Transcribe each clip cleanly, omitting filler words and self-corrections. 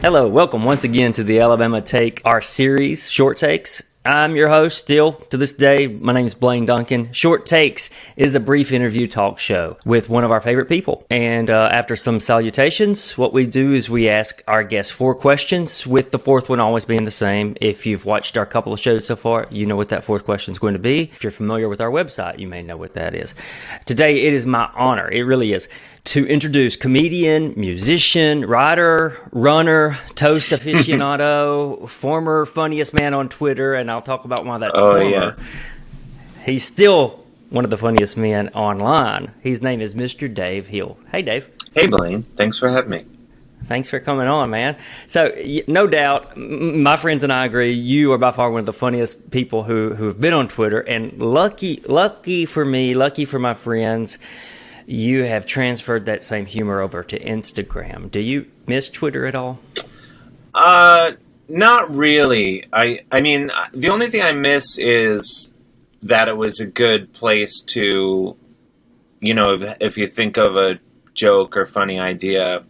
Hello, welcome once again to the Alabama Take, our series, Short Takes. I'm your host still to this day. My name is Blaine Duncan. Short Takes is a brief interview talk show with one of our favorite people. And after some salutations, what we do is we ask our guests 4 questions, with the fourth one always being the same. If you've watched our couple of shows so far, you know what that fourth question is going to be. If you're familiar with our website, you may know what that is. Today, it is my honor, it really is, to introduce comedian, musician, writer, runner, toast aficionado, former funniest man on Twitter, and I'll talk about why that's former. Yeah. He's still one of the funniest men online. His name is Mr. Dave Hill. Hey, Dave. Hey, Blaine. Thanks for having me. Thanks for coming on, man. So, no doubt, my friends and I agree, you are by far one of the funniest people who have been on Twitter, and lucky for me, lucky for my friends, you have transferred that same humor over to Instagram. Do you miss Twitter at all? Not really. I mean, the only thing I miss is that it was a good place to, you know, if you think of a joke or funny idea,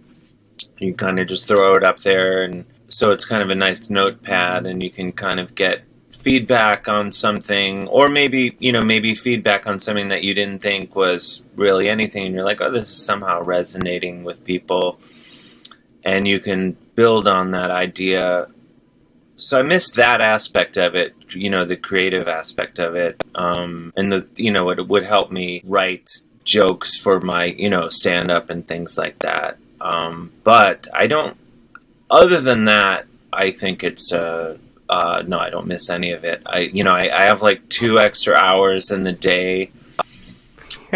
you kind of just throw it up there, and so it's kind of a nice notepad, and you can kind of get feedback on something, or maybe feedback on something that you didn't think was really anything, and you're like, oh, this is somehow resonating with people, and you can build on that idea. So I miss that aspect of it, the creative aspect of it, and it would help me write jokes for my, stand-up and things like that. But I don't, other than that, I think it's, no, I don't miss any of it. I have like 2 extra hours in the day,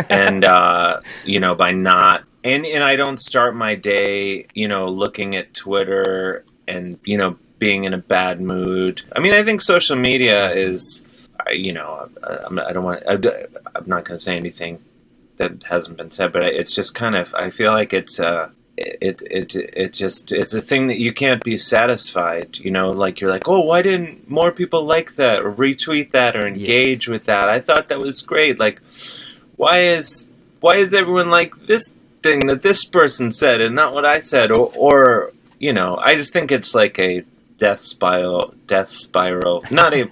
and, by not, and I don't start my day, looking at Twitter and, being in a bad mood. I mean, I think social media is, I'm not going to say anything that hasn't been said, but it's just kind of, I feel like it's a thing that you can't be satisfied, like you're like, oh, why didn't more people like that or retweet that or engage with that? I thought that was great. Like, why is everyone like this thing that this person said and not what I said? Or I just think it's like a death spiral, not a,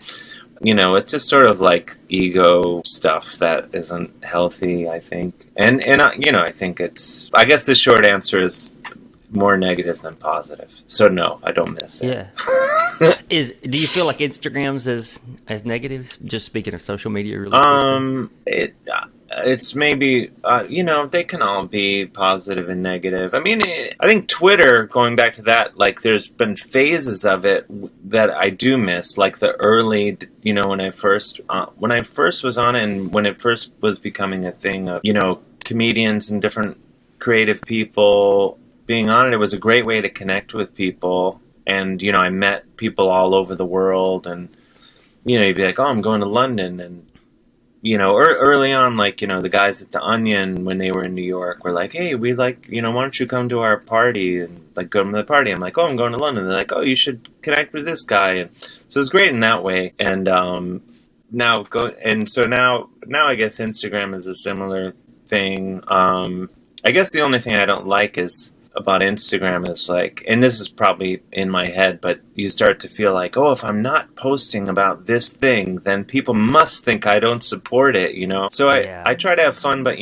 it's just sort of like ego stuff that isn't healthy, I think. And I think I guess the short answer is more negative than positive. So no, I don't miss it. Yeah. Do you feel like Instagram's as negative? Just speaking of social media, really. It's maybe they can all be positive and negative. I mean, I think Twitter, going back to that, like there's been phases of it that I do miss, like the early, when I first was on it, and when it first was becoming a thing of comedians and different creative people being on it. It was a great way to connect with people, and I met people all over the world, and you'd be like, oh, I'm going to London, and early on, like, the guys at The Onion, when they were in New York, were like, hey, we like, why don't you come to our party and, like, go to the party? I'm like, oh, I'm going to London. They're like, oh, you should connect with this guy. And so it's great in that way. And now I guess Instagram is a similar thing. I guess the only thing I don't like about Instagram is like, and this is probably in my head, but you start to feel like, oh, if I'm not posting about this thing, then people must think I don't support it, So I try to have fun, but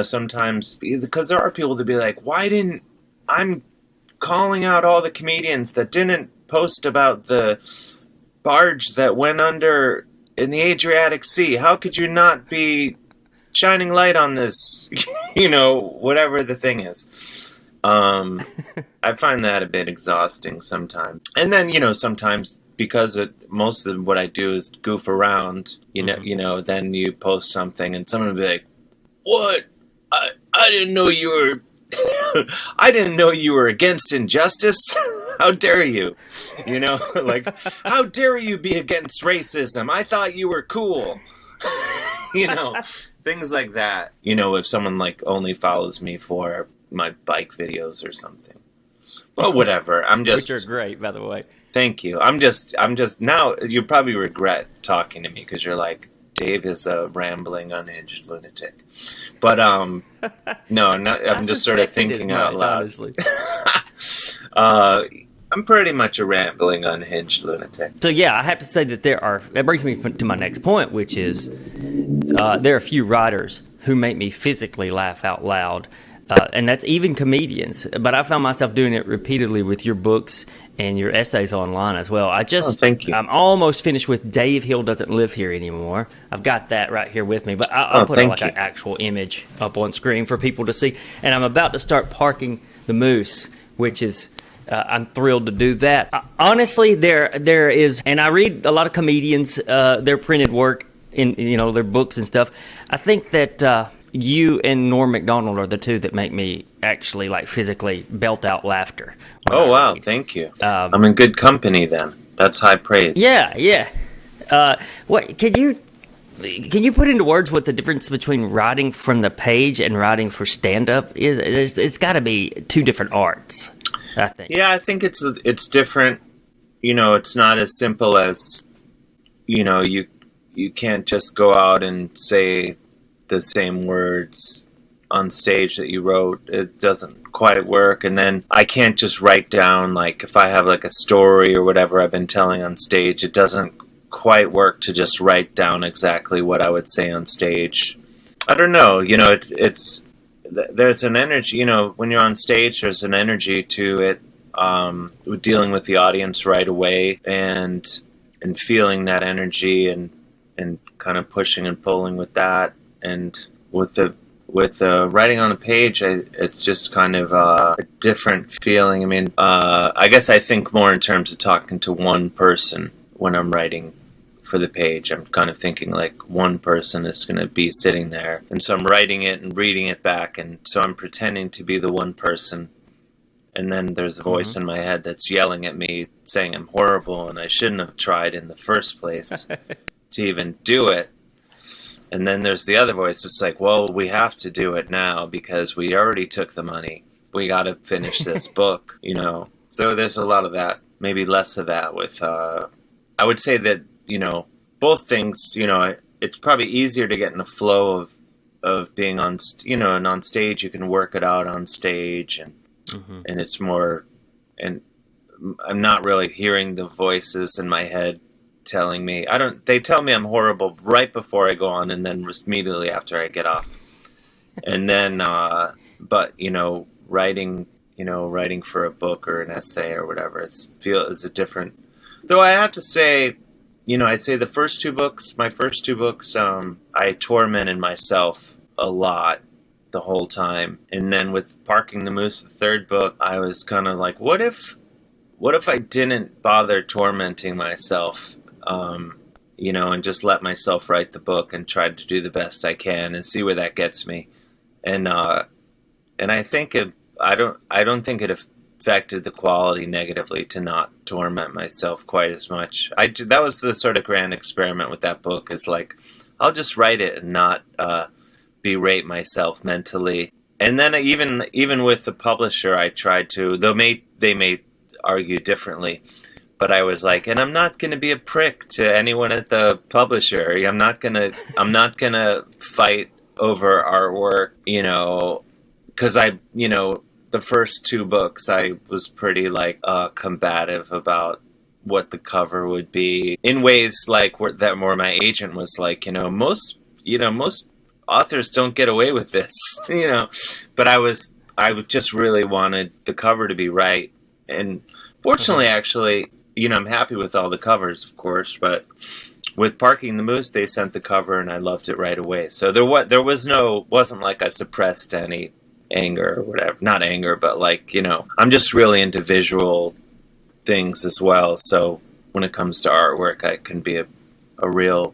sometimes, because there are people to be like, I'm calling out all the comedians that didn't post about the barge that went under in the Adriatic Sea. How could you not be shining light on this, whatever the thing is. I find that a bit exhausting sometimes. And then, sometimes because most of what I do is goof around, then you post something and someone will be like, what? I didn't know you were, I didn't know you were against injustice. How dare you? Like, how dare you be against racism? I thought you were cool. Things like that. If someone like only follows me for my bike videos or something. Well, whatever. I'm just. Which are great, by the way. Thank you. I'm just now. You probably regret talking to me because you're like, Dave is a rambling, unhinged lunatic. But no, I'm just sort of thinking out loud. Honestly. I'm pretty much a rambling, unhinged lunatic. So yeah, I have to say that that brings me to my next point, which is there are a few writers who make me physically laugh out loud, and that's even comedians. But I found myself doing it repeatedly with your books and your essays online as well. Thank you. I'm almost finished with Dave Hill Doesn't Live Here Anymore. I've got that right here with me, but I'll put an actual image up on screen for people to see. And I'm about to start Parking the Moose, which is... I'm thrilled to do that. Honestly, there is, and I read a lot of comedians, their printed work in their books and stuff. I think that you and Norm Macdonald are the two that make me actually like physically belt out laughter. Oh wow, thank you. I'm in good company then. That's high praise. Yeah. What can you put into words what the difference between writing from the page and writing for stand-up is? It's got to be two different arts, I think. Yeah, I think it's different. It's not as simple as, you can't just go out and say the same words on stage that you wrote. It doesn't quite work. And then I can't just write down, like, if I have like a story or whatever I've been telling on stage, it doesn't quite work to just write down exactly what I would say on stage. I don't know. There's an energy, when you're on stage, there's an energy to it, dealing with the audience right away and feeling that energy and kind of pushing and pulling with that. And with the writing on a page, it's just kind of a different feeling. I mean, I guess I think more in terms of talking to one person when I'm writing for the page. I'm kind of thinking like one person is going to be sitting there, and so I'm writing it and reading it back, and so I'm pretending to be the one person, and then there's a voice in my head that's yelling at me saying I'm horrible and I shouldn't have tried in the first place to even do it. And then there's the other voice that's like, well, we have to do it now because we already took the money. We got to finish this book, So there's a lot of that, maybe less of that with, I would say that, both things, it's probably easier to get in a flow of being on, and on stage, you can work it out on stage and it's more, and I'm not really hearing the voices in my head telling me, they tell me I'm horrible right before I go on and then immediately after I get off. And then, but, writing for a book or an essay or whatever, is a different, though I have to say, I'd say my first two books, I tormented myself a lot the whole time. And then with Parking the Moose, the third book, I was kind of like, what if I didn't bother tormenting myself, and just let myself write the book and try to do the best I can and see where that gets me. And I think I don't think it affected the quality negatively to not torment myself quite as much. That was the sort of grand experiment with that book, is like, I'll just write it and not berate myself mentally. And then even with the publisher, I tried to, though they may argue differently, but I was like, and I'm not going to be a prick to anyone at the publisher. I'm not going to fight over artwork, because the first two books, I was pretty combative about what the cover would be in ways like that. More my agent was like, most authors don't get away with this, but I just really wanted the cover to be right. And fortunately, actually, I'm happy with all the covers, of course, but with Parking the Moose, they sent the cover and I loved it right away. So wasn't like I suppressed any anger or whatever. Not anger, but I'm just really into visual things as well. So when it comes to artwork, I can be a real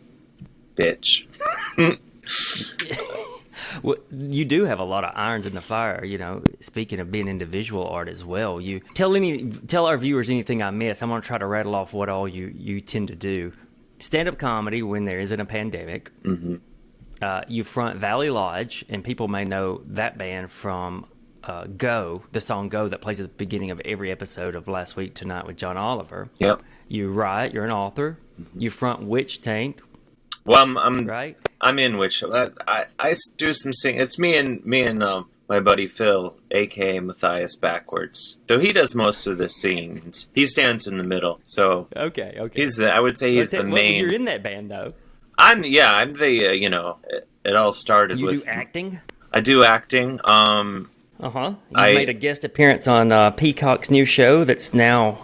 bitch. Well, you do have a lot of irons in the fire, speaking of being into visual art as well. You tell our viewers anything I miss. I'm going to try to rattle off what all you tend to do. Stand-up comedy when there isn't a pandemic. Mm-hmm. You front Valley Lodge, and people may know that band from Go, the song Go that plays at the beginning of every episode of Last Week Tonight with John Oliver. Yep. You write, you're an author. Mm-hmm. You front Witch Tank. Well, I'm right. I'm in Witch. I do some singing. It's me and my buddy Phil, aka Matthias backwards. Though he does most of the scenes. He stands in the middle. So Okay. I would say he's the main. You're in that band though. I'm the it all started You with do acting. I do acting. You made a guest appearance on Peacock's new show that's now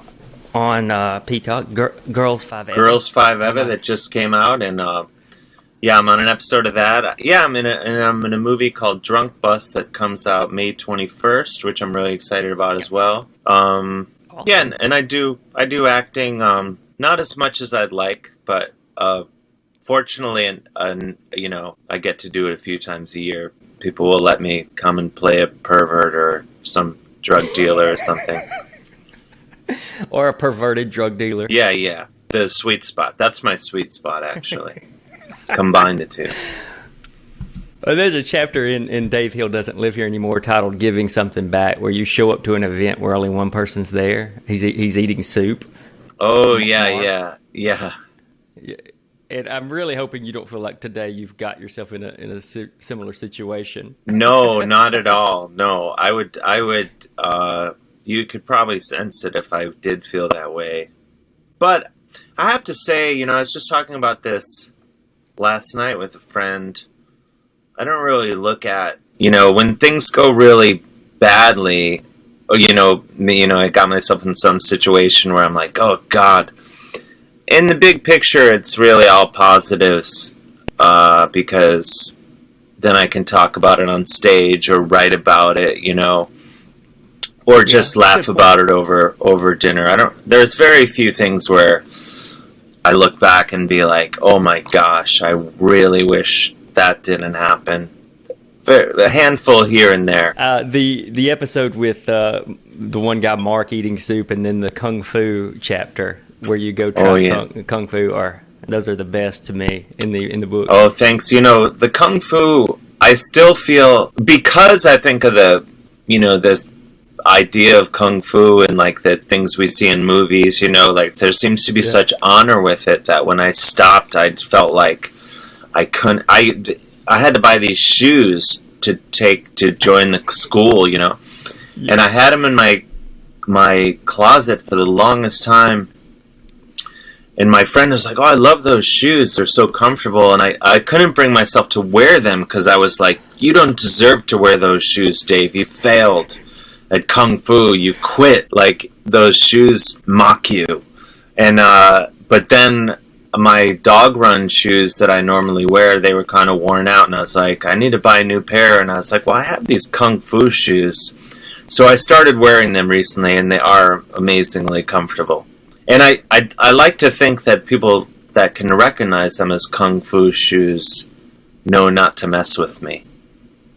on Peacock, Girls 5 Eva. Girls 5 Eva that just came out, and I'm on an episode of that. Yeah, I'm in a movie called Drunk Bus that comes out May 21st, which I'm really excited about as well. Awesome. Yeah, and I do acting, not as much as I'd like, but fortunately, and I get to do it a few times a year. People will let me come and play a pervert or some drug dealer or something. Or a perverted drug dealer. Yeah. The sweet spot. That's my sweet spot, actually. Combine the two. There's a chapter in Dave Hill Doesn't Live Here Anymore titled Giving Something Back, where you show up to an event where only one person's there. He's eating soup. Oh, yeah. And I'm really hoping you don't feel like today you've got yourself in a similar situation. No, not at all. No, I would. You could probably sense it if I did feel that way. But I have to say, I was just talking about this last night with a friend. I don't really look at, when things go really badly, I got myself in some situation where I'm like, oh God. In the big picture, it's really all positives, because then I can talk about it on stage or write about it, or just laugh about it over dinner. There's very few things where I look back and be like, oh my gosh, I really wish that didn't happen. A handful here and there. The episode with the one guy, Mark, eating soup, and then the Kung Fu chapter where you go try Kung Fu, those are the best to me in the book. Oh, thanks. The Kung Fu, I still feel, because I think of this idea of Kung Fu and like the things we see in movies, there seems to be such honor with it that when I stopped, I felt like I couldn't. I had to buy these shoes to join the school, and I had them in my closet for the longest time. And my friend was like, oh, I love those shoes. They're so comfortable. And I couldn't bring myself to wear them because I was like, you don't deserve to wear those shoes, Dave. You failed at Kung Fu. You quit. Like, those shoes mock you. And but then my dog run shoes that I normally wear, they were kind of worn out. And I was like, I need to buy a new pair. And I was like, well, I have these Kung Fu shoes. So I started wearing them recently, and they are amazingly comfortable. And I like to think that people that can recognize them as Kung Fu shoes know not to mess with me,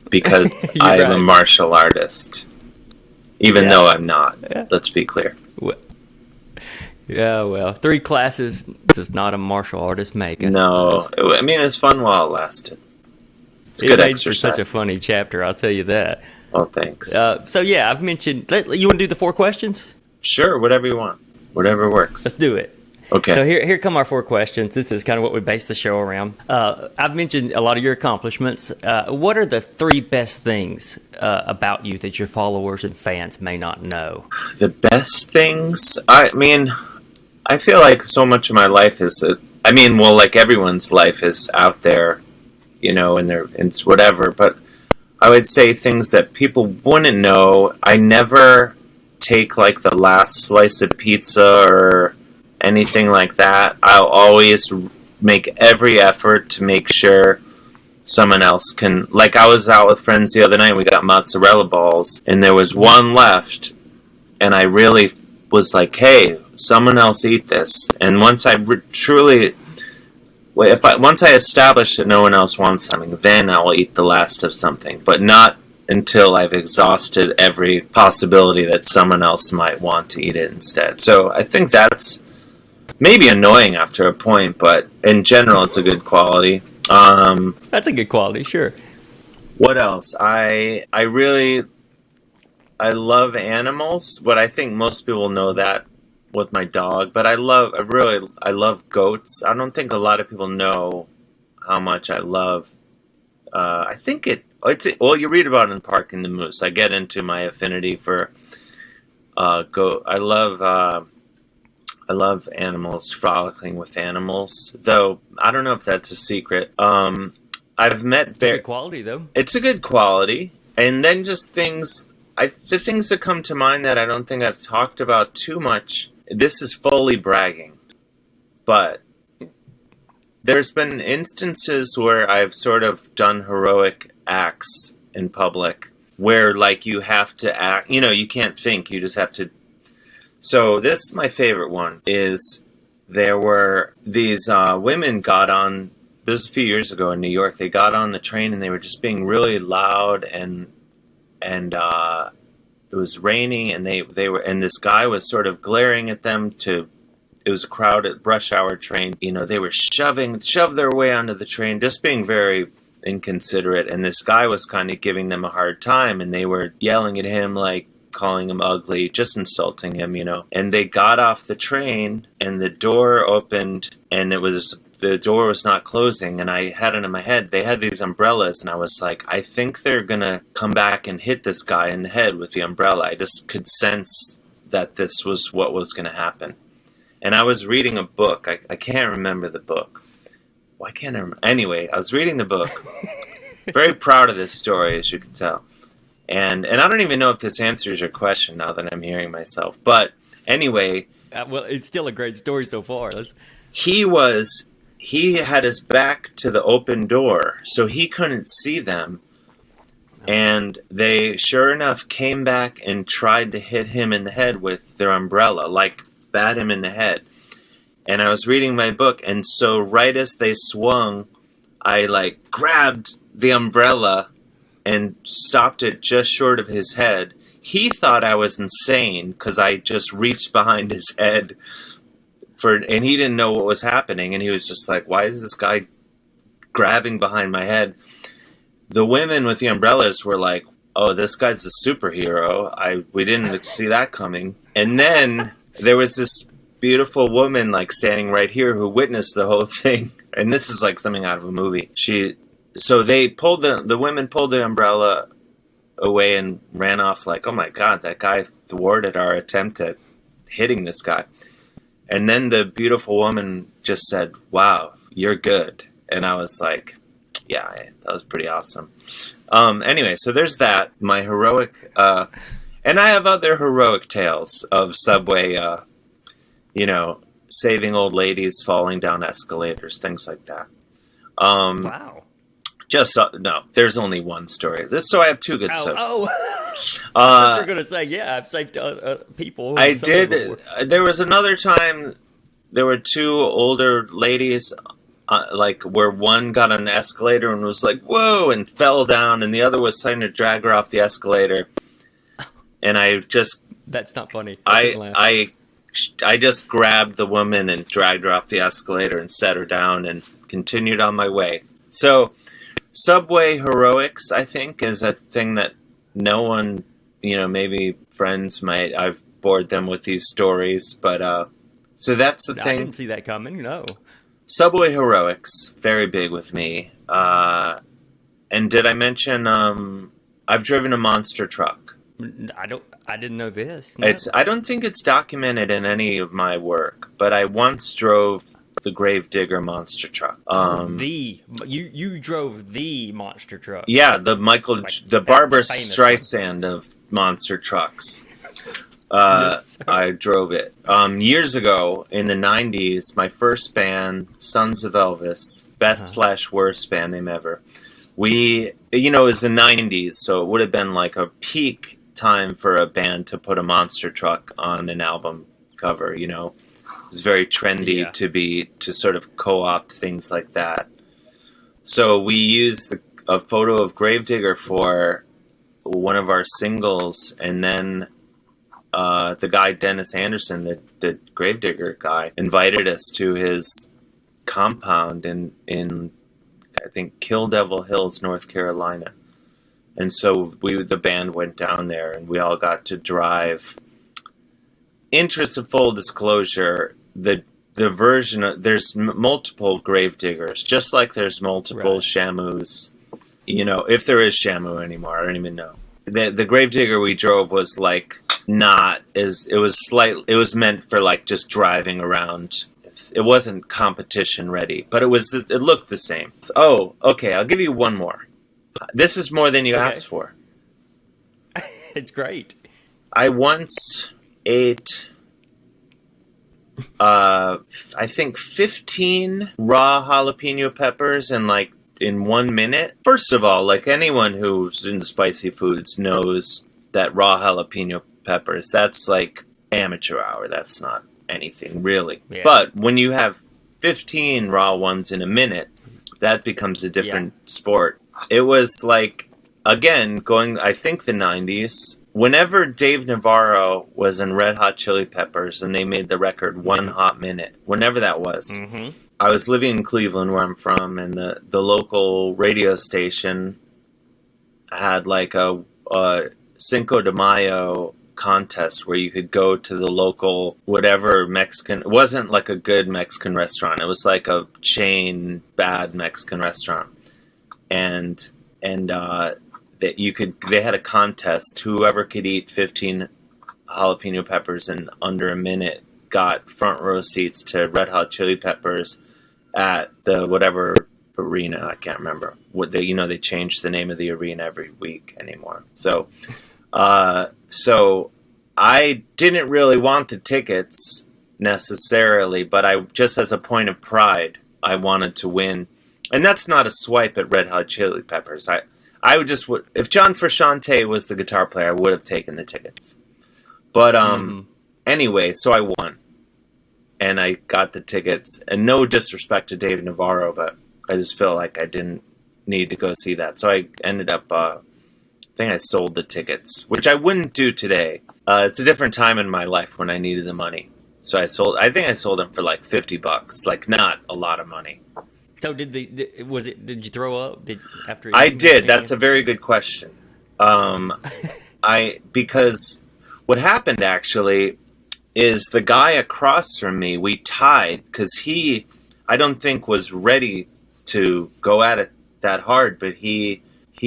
because I am a martial artist, even though I'm not. Yeah. Let's be clear. Well, 3 classes does not a martial artist make. No, I mean, it's fun while it lasted. It's good exercise. For such a funny chapter, I'll tell you that. Oh, thanks. So yeah, I've mentioned. You want to do the 4 questions? Sure, whatever you want. Whatever works. Let's do it. Okay. So here come our 4 questions. This is kind of what we base the show around. I've mentioned a lot of your accomplishments. What are the 3 best things about you that your followers and fans may not know? The best things? I mean, I feel like so much of my life is... like everyone's life is out there, and it's whatever. But I would say things that people wouldn't know. I never take like the last slice of pizza or anything like that. I'll always make every effort to make sure someone else can. Like, I was out with friends the other night, we got mozzarella balls, and there was one left, and I really was like, hey, someone else eat this. And once I once I establish that no one else wants something, then I'll eat the last of something, but not until I've exhausted every possibility that someone else might want to eat it instead. So I think that's maybe annoying after a point, but in general, it's a good quality. That's a good quality, sure. What else? I love animals, but I think most people know that with my dog. But I love goats. I don't think a lot of people know how much I love. I think Well, you read about it in Parking the Moose. I get into my affinity for go. I love animals, frolicking with animals. Though I don't know if that's a secret. I've met It's a good quality, though. It's a good quality, and then just the things that come to mind that I don't think I've talked about too much. This is fully bragging, but there's been instances where I've sort of done heroic acts in public where, like, you have to act, you can't think, you just have to. So this is my favorite one, is there were these women got on, this was a few years ago in New York, they got on the train and they were just being really loud, and it was raining, and and this guy was sort of glaring at them it was a crowded rush hour train. They were shoved their way onto the train, just being very inconsiderate. And this guy was kind of giving them a hard time, and they were yelling at him, like calling him ugly, just insulting him, And they got off the train, and the door opened, and the door was not closing. And I had it in my head, they had these umbrellas, and I was like, I think they're gonna come back and hit this guy in the head with the umbrella. I just could sense that this was what was gonna happen. And I was reading a book. I can't remember the book. Why can't I remember? Anyway, I was reading the book. Very proud of this story, as you can tell. And I don't even know if this answers your question now that I'm hearing myself. But anyway. Well, it's still a great story so far. He had his back to the open door, so he couldn't see them. And they, sure enough, came back and tried to hit him in the head with their umbrella, like bat him in the head. And I was reading my book, and so right as they swung, I grabbed the umbrella and stopped it just short of his head. He thought I was insane because I just reached behind his head and he didn't know what was happening, and he was just like, why is this guy grabbing behind my head? The women with the umbrellas were like, oh, this guy's a superhero. We didn't see that coming. And then there was this beautiful woman standing right here who witnessed the whole thing. And this is like something out of a movie. So they pulled the women pulled the umbrella away and ran off like, oh my God, that guy thwarted our attempt at hitting this guy. And then the beautiful woman just said, wow, you're good. And I was like, yeah, that was pretty awesome. Anyway, so there's that. My heroic, and I have other heroic tales of subway, saving old ladies falling down escalators, things like that. Wow. No, there's only one story. So I have two good stories. I thought you were going to say, yeah, I've saved people. I did. There was another time, there were two older ladies, where one got on the escalator and was like, whoa, and fell down, and the other was trying to drag her off the escalator. And I just... That's not funny. I just grabbed the woman and dragged her off the escalator and set her down and continued on my way. So... Subway heroics, I think, is a thing that no one, maybe friends I've bored them with these stories, but, so that's the thing. I didn't see that coming, no. Subway heroics, very big with me. And did I mention, I've driven a monster truck. I didn't know this. No. I don't think it's documented in any of my work, but I once drove the Gravedigger monster truck. You drove the monster truck. Yeah, the Barbra Streisand of monster trucks. I drove it. Years ago in the 90s, my first band, Sons of Elvis, best/worst band name ever. It was the 90s, so it would have been like a peak time for a band to put a monster truck on an album cover, It was very trendy to sort of co-opt things like that. So we used a photo of Gravedigger for one of our singles, and then the guy Dennis Anderson, the Gravedigger guy, invited us to his compound in I think Kill Devil Hills, North Carolina. And so the band went down there, and we all got to drive. Interest of full disclosure, the version there's multiple Gravediggers, just like there's multiple Shamus. if there is Shamu anymore. I don't even know. The Gravedigger we drove was like not as it was meant for like just driving around. It wasn't competition ready, but it looked the same. Oh, okay. I'll give you one more. This is more than you asked for. It's great. I once ate, I think 15 raw jalapeno peppers in 1 minute. First of all, like anyone who's into spicy foods knows that raw jalapeno peppers, that's like amateur hour. That's not anything really. Yeah. But when you have 15 raw ones in a minute, that becomes a different sport. It was like, again, going, I think the 90s. Whenever Dave Navarro was in Red Hot Chili Peppers and they made the record 1 Hot Minute, whenever that was, I was living in Cleveland, where I'm from, and the local radio station had like a Cinco de Mayo contest where you could go to the local whatever Mexican. It wasn't like a good Mexican restaurant. It was like a chain bad Mexican restaurant, and that they had a contest. Whoever could eat 15 jalapeno peppers in under a minute got front row seats to Red Hot Chili Peppers at the whatever arena. I can't remember what they changed the name of the arena every week anymore. So I didn't really want the tickets necessarily, but I just as a point of pride, I wanted to win. And that's not a swipe at Red Hot Chili Peppers. I would if John Frusciante was the guitar player, I would have taken the tickets. But anyway, so I won. And I got the tickets. And no disrespect to Dave Navarro, but I just feel like I didn't need to go see that. So I ended up, I think I sold the tickets, which I wouldn't do today. It's a different time in my life when I needed the money. So I think I sold them for like $50, like not a lot of money. So did you throw up after? I did. That's a very good question. Because what happened actually is the guy across from me, we tied because I don't think was ready to go at it that hard, but he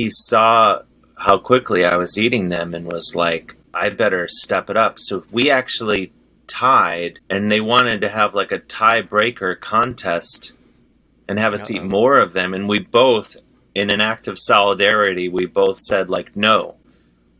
saw how quickly I was eating them and was like, I better step it up. So we actually tied, and they wanted to have like a tiebreaker contest and have us eat more of them. And we both, in an act of solidarity, we both said, like, no,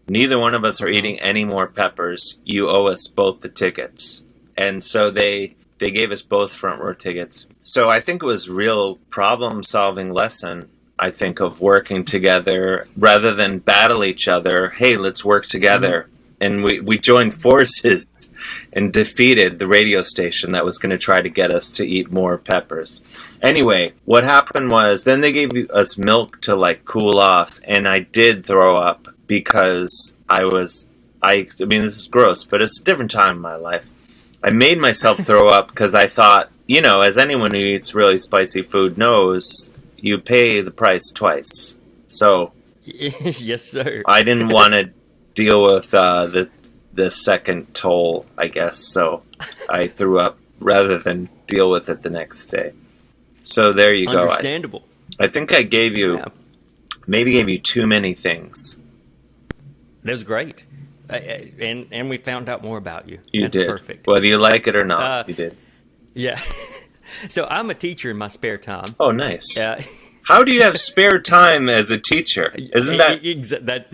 neither one of us are eating any more peppers. You owe us both the tickets. And so they gave us both front row tickets. So I think it was a real problem-solving lesson, I think, of working together rather than battle each other. Hey, let's work together. And we joined forces and defeated the radio station that was going to try to get us to eat more peppers. Anyway, what happened was then they gave us milk to like cool off, and I did throw up because I mean, this is gross, but it's a different time in my life. I made myself throw up because I thought, as anyone who eats really spicy food knows, you pay the price twice. So, yes, sir. I didn't want to deal with the second toll, I guess. So I threw up rather than deal with it the next day. So there you go. Understandable. I think I gave you too many things. That was great. And we found out more about you. You That's did. Perfect. Whether you like it or not, you did. Yeah. So I'm a teacher in my spare time. Oh, nice. How do you have spare time as a teacher? Isn't that... That's,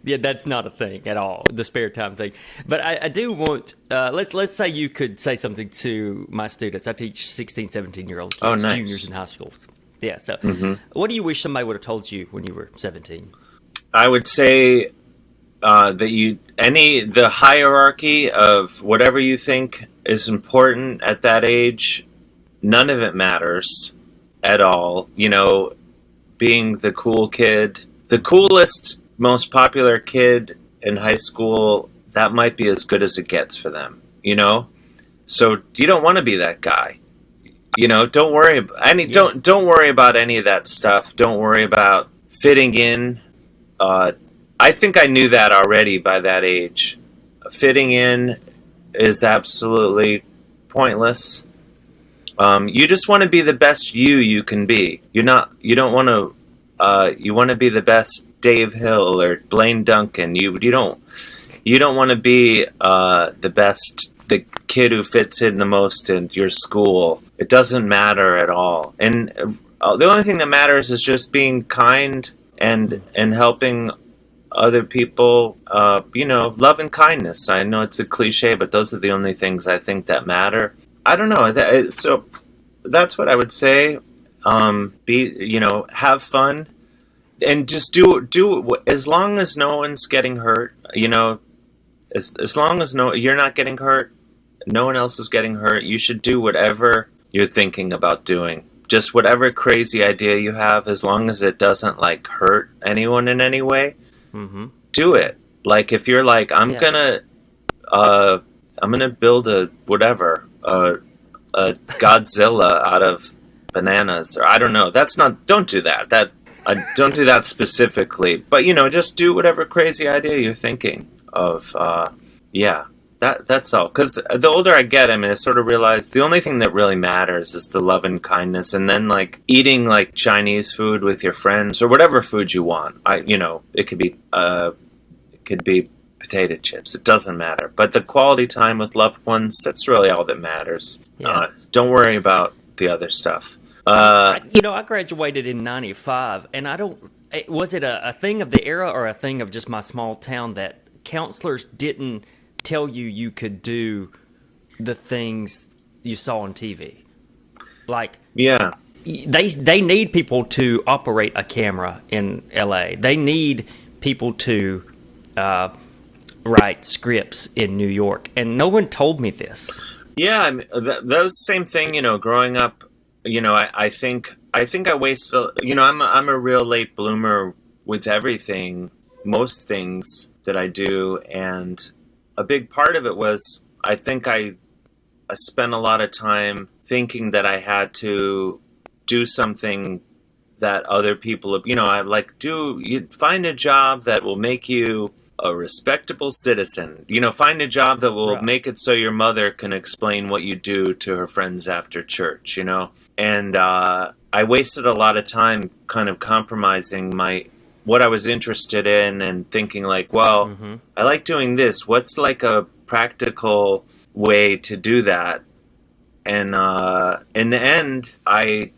yeah, that's not a thing at all, the spare time thing. But I do want, let's say you could say something to my students. I teach 16, 17-year-old kids, nice. Juniors in high school. Yeah, so what do you wish somebody would have told you when you were 17? I would say that the hierarchy of whatever you think is important at that age, none of it matters at all. Being the cool kid, the coolest, most popular kid in high school, that might be as good as it gets for them, So you don't want to be that guy. Don't worry don't worry about any of that stuff. Don't worry about fitting in. I think I knew that already by that age. Fitting in is absolutely pointless. You just want to be the best you can be. You don't want to you want to be the best Dave Hill or Blaine Duncan. You don't want to be the best, the kid who fits in the most in your school. It doesn't matter at all. And the only thing that matters is just being kind and helping other people. Love and kindness. I know it's a cliche, but those are the only things I think that matter. I don't know. So that's what I would say. Have fun and just do as long as no one's getting hurt. As long as you're not getting hurt, no one else is getting hurt. You should do whatever you're thinking about doing. Just whatever crazy idea you have, as long as it doesn't like hurt anyone in any way. Mm-hmm. Do it. Like if you're like, I'm gonna build a Godzilla out of bananas, or I don't know. Don't do that. Don't do that specifically. But just do whatever crazy idea you're thinking of. That's all. Because the older I get, I sort of realize the only thing that really matters is the love and kindness, and then like eating like Chinese food with your friends or whatever food you want. It could be potato chips. It doesn't matter. But the quality time with loved ones, that's really all that matters. Yeah. Don't worry about the other stuff. I graduated in 95, and was it a thing of the era or a thing of just my small town that counselors didn't tell you could do the things you saw on TV? Like, yeah, they need people to operate a camera in LA. They need people to write scripts in New York, and no one told me this. Yeah, that was the same thing. Growing up, I think I wasted. I'm a real late bloomer with everything, most things that I do, and a big part of it was I think I spent a lot of time thinking that I had to do something that other people, you find a job that will make you a respectable citizen. Find a job that will make it so your mother can explain what you do to her friends after church, And I wasted a lot of time kind of compromising what I was interested in and thinking like, well, I like doing this. What's like a practical way to do that? And in the end, I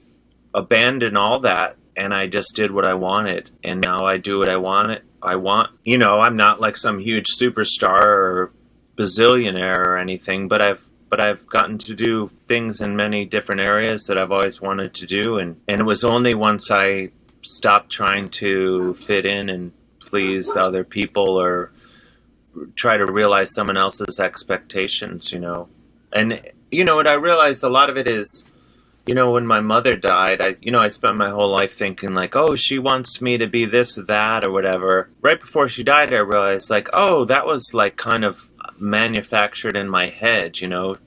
abandoned all that and I just did what I wanted. And now I do what I want. I'm not like some huge superstar or bazillionaire or anything, but I've gotten to do things in many different areas that I've always wanted to do. And it was only once I stopped trying to fit in and please other people or try to realize someone else's expectations, And, what I realized a lot of it is, when my mother died, I spent my whole life thinking like, oh, she wants me to be this or that or whatever. Right before she died, I realized like, oh, that was like kind of manufactured in my head,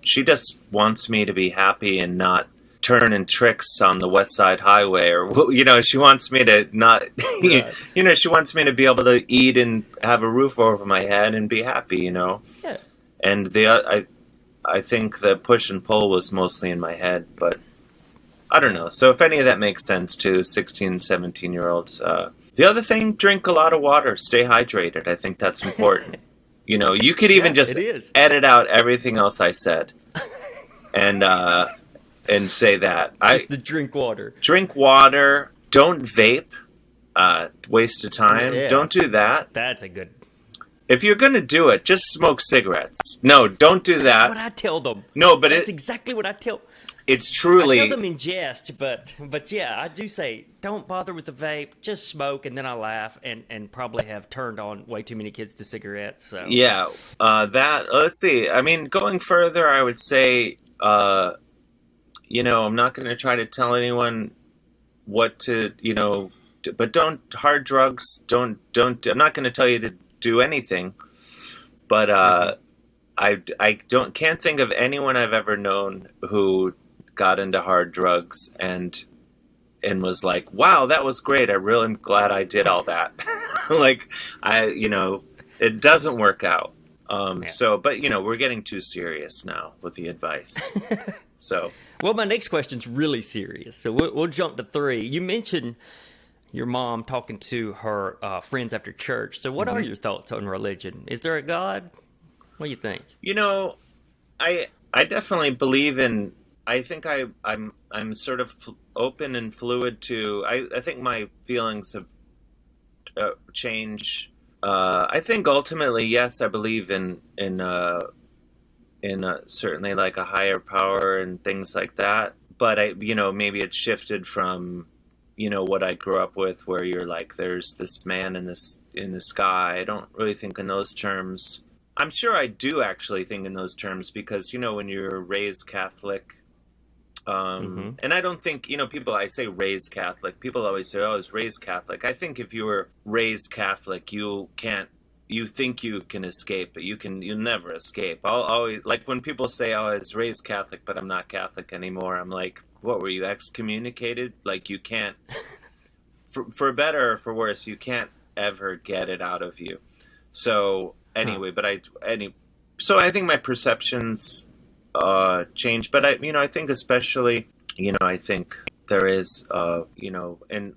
She just wants me to be happy and not turning tricks on the West Side Highway, or she wants me to not, she wants me to be able to eat and have a roof over my head and be happy, Yeah. And I think the push and pull was mostly in my head, but I don't know. So if any of that makes sense to 16, 17-year-olds, the other thing, drink a lot of water, stay hydrated. I think that's important. You could even just edit out everything else I said, and say that. Just the drink water. Drink water. Don't vape. Waste of time. Yeah. Don't do that. That's a good. If you're going to do it, just smoke cigarettes. No, don't do that. That's what I tell them. No, but that's exactly what I tell. It's truly. I tell them in jest, but yeah, I do say don't bother with the vape. Just smoke, and then I laugh and probably have turned on way too many kids to cigarettes. So yeah, let's see. Going further, I would say. I'm not going to try to tell anyone what to, but don't hard drugs. Don't. I'm not going to tell you to do anything, but I can't think of anyone I've ever known who got into hard drugs and was like, wow, that was great. I really am glad I did all that. It doesn't work out. But we're getting too serious now with the advice. So, well, my next question's really serious. So we'll jump to 3. You mentioned your mom talking to her friends after church. So, what are your thoughts on religion? Is there a God? What do you think? You know, I definitely believe in. I think I'm sort of open and fluid to. I think my feelings have changed. I think ultimately, yes, I believe in certainly like a higher power and things like that. But maybe it's shifted from, what I grew up with, where you're like, there's this man in the sky. I don't really think in those terms. I'm sure I do actually think in those terms because, when you're raised Catholic, and I don't think, people, I say raised Catholic, people always say, oh, I was raised Catholic. I think if you were raised Catholic, you think you can escape, but you'll never escape. I'll always, like when people say, oh, I was raised Catholic, but I'm not Catholic anymore. I'm like, what, were you excommunicated? Like you can't, for better or for worse, you can't ever get it out of you. So anyway, so I think my perceptions change, but I think especially, I think there is, and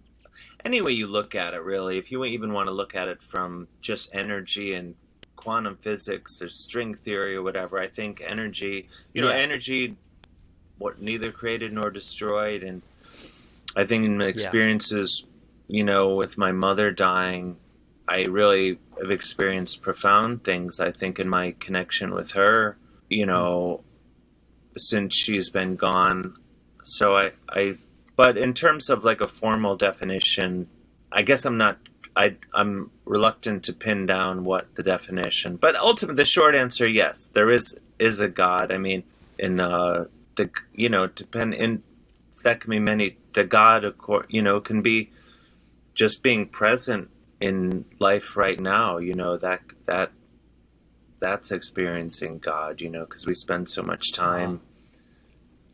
any way you look at it, really, if you even want to look at it from just energy and quantum physics or string theory or whatever, I think energy, energy, what neither created nor destroyed, and I think in my experiences, with my mother dying, I really have experienced profound things, I think, in my connection with her, since she's been gone. So but in terms of like a formal definition, I guess I'm reluctant to pin down what the definition, but ultimately the short answer, yes, there is a God. I mean, in that can be many, the God, of course, can be just being present in life right now, that's experiencing God, because we spend so much time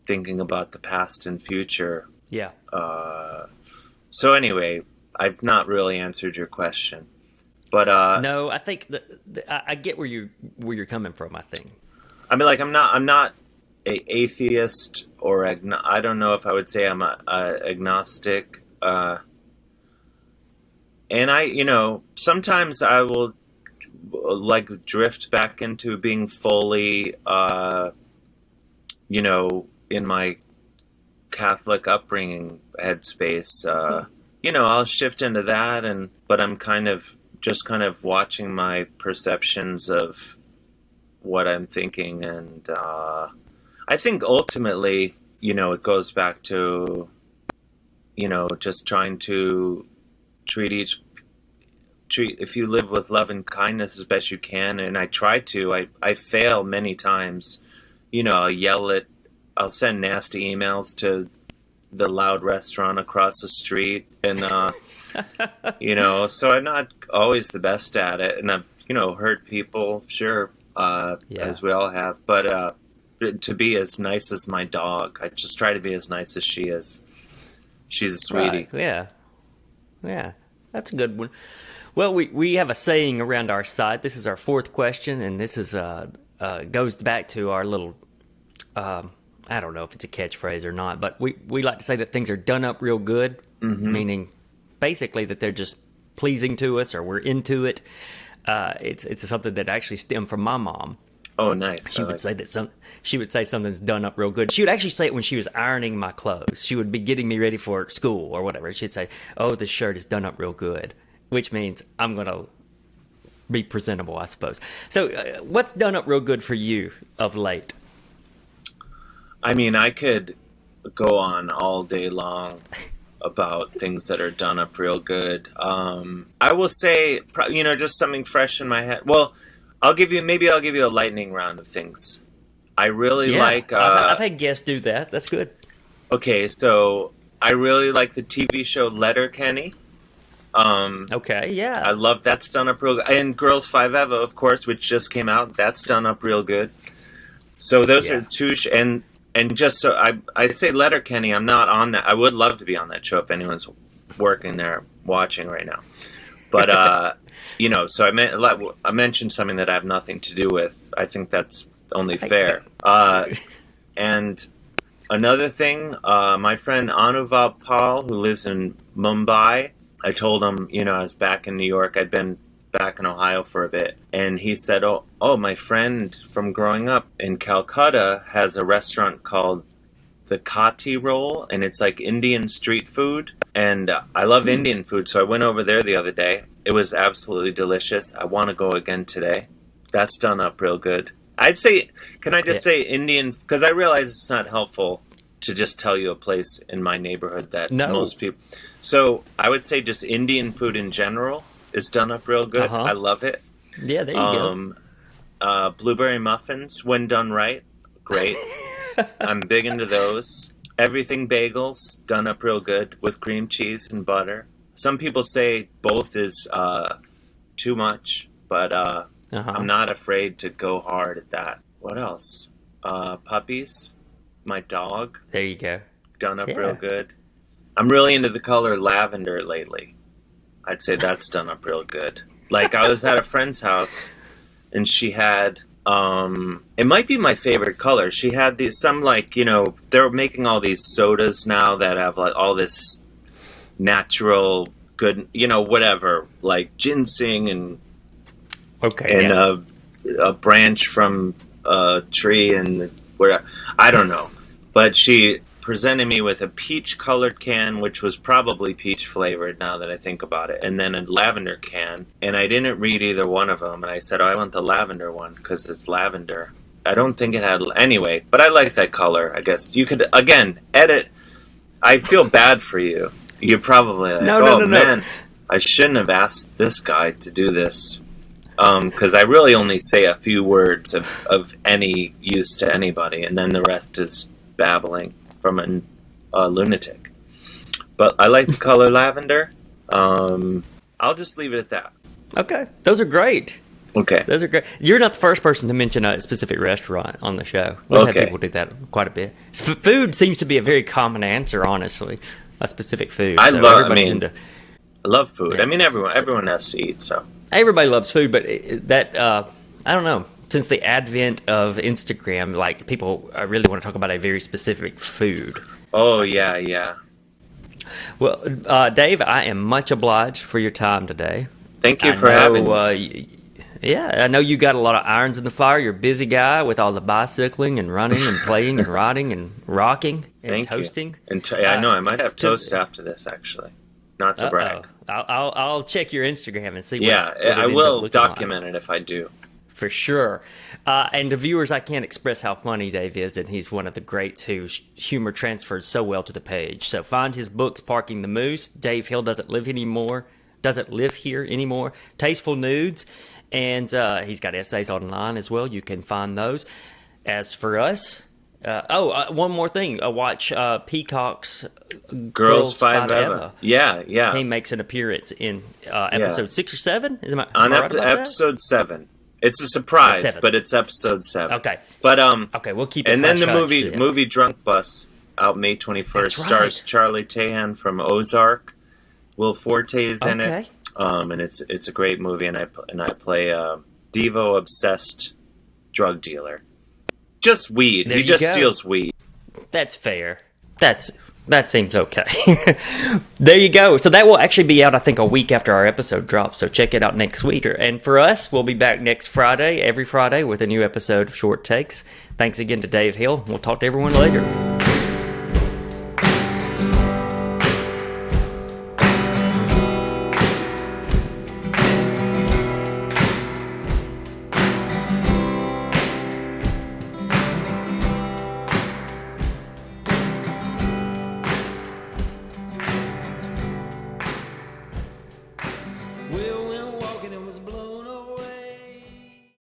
thinking about the past and future. Yeah. So anyway, I've not really answered your question, but no, I think I get where you're coming from. I think. I mean, like I'm not a atheist or I don't know if I would say I'm a agnostic. And sometimes I will like drift back into being fully, in my Catholic upbringing headspace. I'll shift into that, but I'm kind of watching my perceptions of what I'm thinking, and I think ultimately, it goes back to, just trying to treat if you live with love and kindness as best you can, and I try to. I fail many times. I'll send nasty emails to the loud restaurant across the street, and so I'm not always the best at it, and I've hurt people, sure, as we all have, but to be as nice as my dog, I just try to be as nice as she is. She's a sweetie. Right. Yeah, that's a good one. Well, we have a saying around our site. This is our fourth question, and this is goes back to our little. I don't know if it's a catchphrase or not, but we like to say that things are done up real good, meaning basically that they're just pleasing to us or we're into it. It's something that actually stemmed from my mom. Oh, nice. She would say something's done up real good. She would actually say it when she was ironing my clothes. She would be getting me ready for school or whatever. She'd say, "Oh, this shirt is done up real good," which means I'm going to be presentable, I suppose. So what's done up real good for you of late? I mean, I could go on all day long about things that are done up real good. I will say, just something fresh in my head. Well, I'll give you a lightning round of things. I really like... I've had guests do that. That's good. Okay, so I really like the TV show Letterkenny. Okay, yeah. I love that's done up real good. And Girls 5 Eva, of course, which just came out. That's done up real good. So those are two... And just so I say Letterkenny, I'm not on that. I would love to be on that show if anyone's working there watching right now. But, so I mentioned something that I have nothing to do with. I think that's only fair. And another thing, my friend Anuval Pal, who lives in Mumbai, I told him, I was back in New York. I'd been back in Ohio for a bit. And he said, oh, my friend from growing up in Calcutta has a restaurant called the Kati Roll, and it's like Indian street food. And I love Indian food, so I went over there the other day. It was absolutely delicious. I want to go again today. That's done up real good. I'd say, can I just say Indian, because I realize it's not helpful to just tell you a place in my neighborhood that most people. So I would say just Indian food in general is done up real good. I love it. Yeah, there you go. Blueberry muffins, when done right, great. I'm big into those. Everything bagels, done up real good with cream cheese and butter. Some people say both is too much, but I'm not afraid to go hard at that. What else? Puppies, my dog. There you go. Done up real good. I'm really into the color lavender lately. I'd say that's done up real good. Like, I was at a friend's house, and she had, it might be my favorite color. She had they're making all these sodas now that have, like, all this natural good, whatever, like ginseng and a branch from a tree and whatever. I don't know. But she presented me with a peach-colored can, which was probably peach-flavored now that I think about it, and then a lavender can. And I didn't read either one of them, and I said, I want the lavender one because it's lavender. I don't think it had... Anyway, but I like that color, I guess. You could, again, edit. I feel bad for you. You're probably like, man, I shouldn't have asked this guy to do this. Because I really only say a few words of any use to anybody, and then the rest is babbling from a lunatic. But I like the color lavender. I'll just leave it at that. Okay. Those are great. Okay. Those are great. You're not the first person to mention a specific restaurant on the show. We've had people do that quite a bit. Food seems to be a very common answer, honestly. A specific food. I love food. Yeah. I mean, everyone has to eat, so. Everybody loves food, but I don't know. Since the advent of Instagram, like, people really want to talk about a very specific food. Oh, yeah. Well, Dave, I am much obliged for your time today. Thank you for having me. I know you got a lot of irons in the fire. You're a busy guy with all the bicycling and running and playing and riding and rocking and toasting. I know. I might have toast after this, actually. Not to brag. I'll check your Instagram and see what I will document it if I do. For sure. And to viewers, I can't express how funny Dave is, and he's one of the greats whose humor transfers so well to the page. So find his books, Parking the Moose, Dave Hill Doesn't Live Here Anymore, Tasteful Nudes, and he's got essays online as well. You can find those. As for us, one more thing. Watch Peacock's Girls Five Eva. Yeah. He makes an appearance in episode 6 or 7. Episode 7. It's a surprise, but it's episode 7. Okay. But we'll keep it. And then the movie Drunk Bus out May 21st stars Charlie Tahan from Ozark. Will Forte is in it. And it's a great movie, and I play a Devo obsessed drug dealer. Just weed. He just steals weed. That's fair. That seems okay. There you go. So that will actually be out, I think, a week after our episode drops. So check it out next week. And for us, we'll be back next Friday, every Friday, with a new episode of Short Takes. Thanks again to Dave Hill. We'll talk to everyone later.